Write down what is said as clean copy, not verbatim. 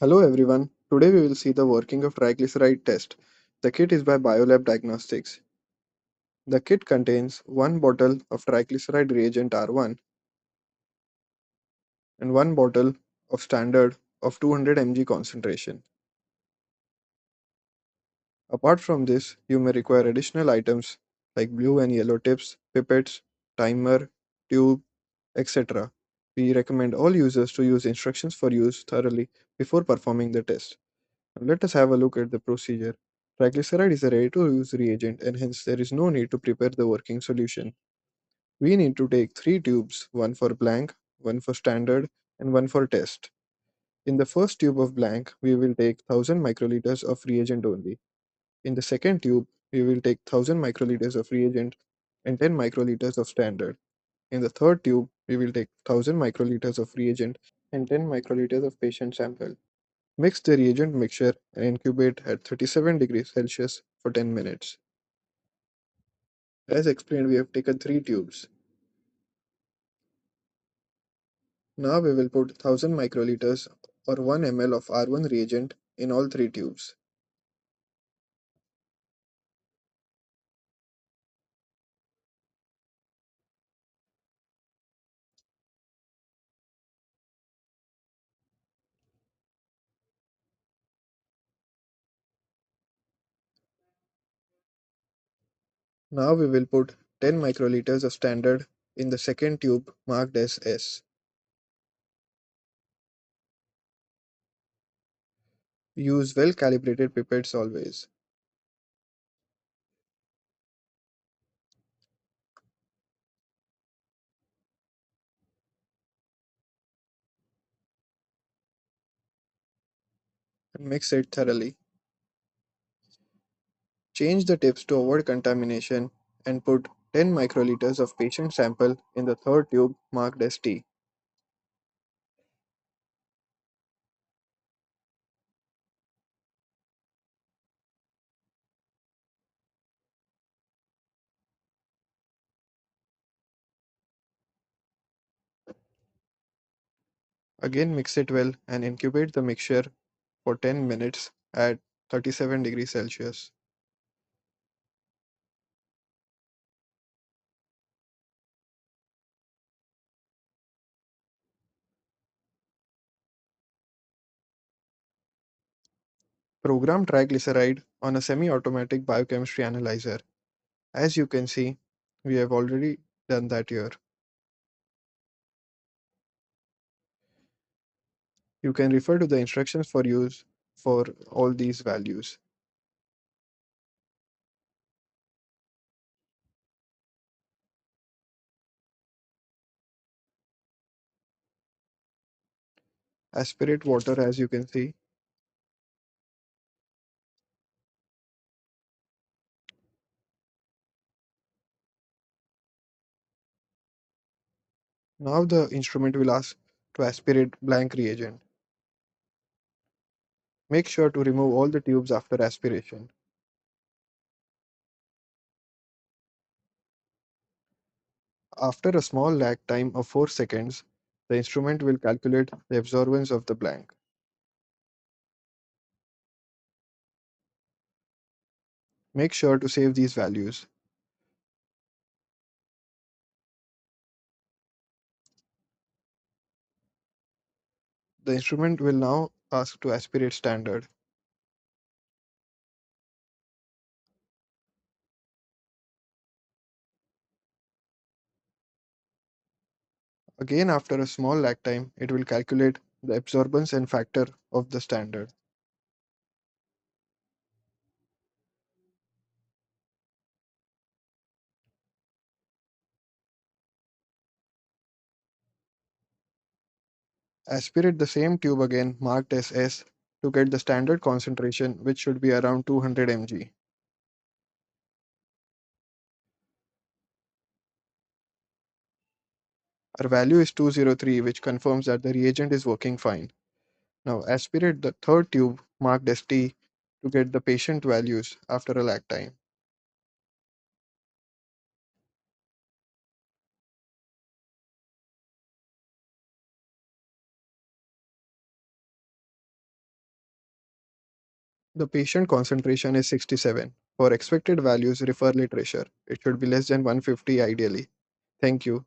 Hello everyone. Today we will see the working of triglyceride test. The kit is by Biolab Diagnostics. The kit contains one bottle of triglyceride reagent R1 and one bottle of standard of 200 mg concentration. Apart from this, you may require additional items like blue and yellow tips, pipettes, timer, tube, etc. We recommend all users to use instructions for use thoroughly before performing the test. Let us have a look at the procedure. Triglyceride is a ready-to-use reagent and hence there is no need to prepare the working solution. We need to take three tubes, one for blank, one for standard, and one for test. In the first tube of blank, we will take 1000 microliters of reagent only. In the second tube, we will take 1000 microliters of reagent and 10 microliters of standard. In the third tube, we will take 1000 microliters of reagent and 10 microliters of patient sample. Mix the reagent mixture and incubate at 37 degrees Celsius for 10 minutes. As explained, we have taken three tubes. Now we will put 1000 microliters or 1 ml of R1 reagent in all three tubes. Now we will put 10 microliters of standard in the second tube marked as S. Use well calibrated pipettes always. And mix it thoroughly. Change the tips to avoid contamination and put 10 microliters of patient sample in the third tube marked as T. Again mix it well and incubate the mixture for 10 minutes at 37 degrees Celsius. Program triglyceride on a semi-automatic biochemistry analyzer. As you can see, we have already done that here. You can refer to the instructions for use for all these values. Aspirate water as you can see. Now the instrument will ask to aspirate blank reagent. Make sure to remove all the tubes after aspiration. After a small lag time of 4 seconds, the instrument will calculate the absorbance of the blank. Make sure to save these values. The instrument will now ask to aspirate standard. Again, after a small lag time, it will calculate the absorbance and factor of the standard. Aspirate the same tube again marked as S to get the standard concentration, which should be around 200 mg. Our value is 203, which confirms that the reagent is working fine. Now aspirate the third tube marked as T to get the patient values after a lag time. The patient concentration is 67. For expected values, refer literature. It should be less than 150 ideally. Thank you.